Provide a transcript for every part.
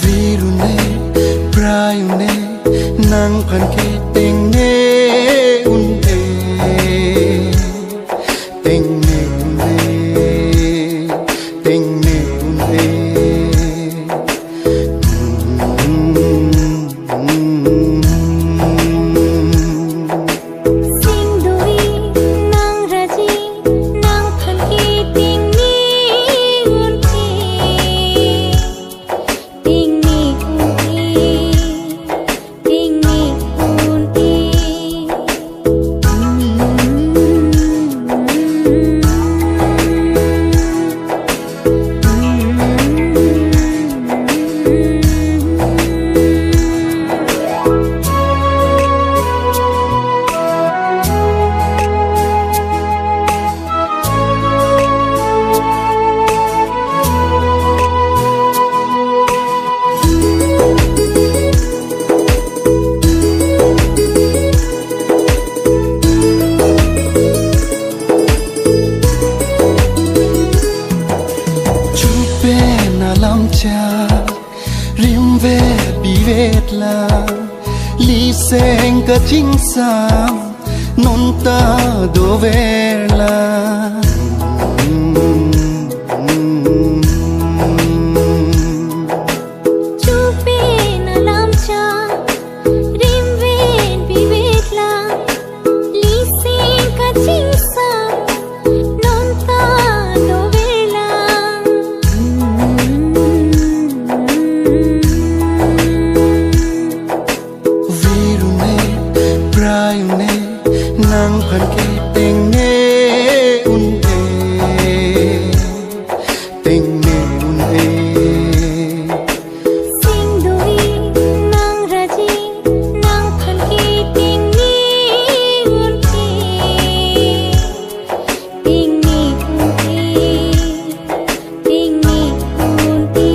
virune prayune nang phanke tengne unde tengne unde tengne unde rim về bi vết la li sen cả chính sam non ta do về la nang phanke tengne unde tengne unde sinduri nang raji nang phanke tengne unde tengne unde tengne unde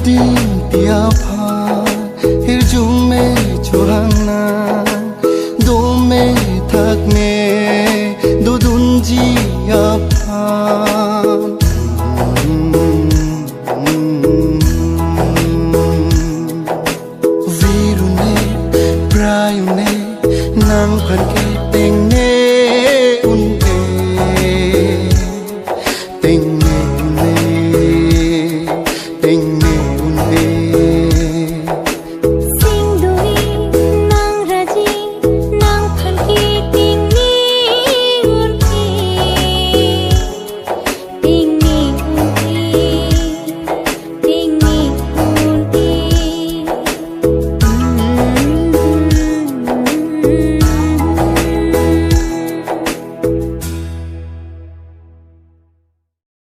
din tia pha hir jum me chuhang na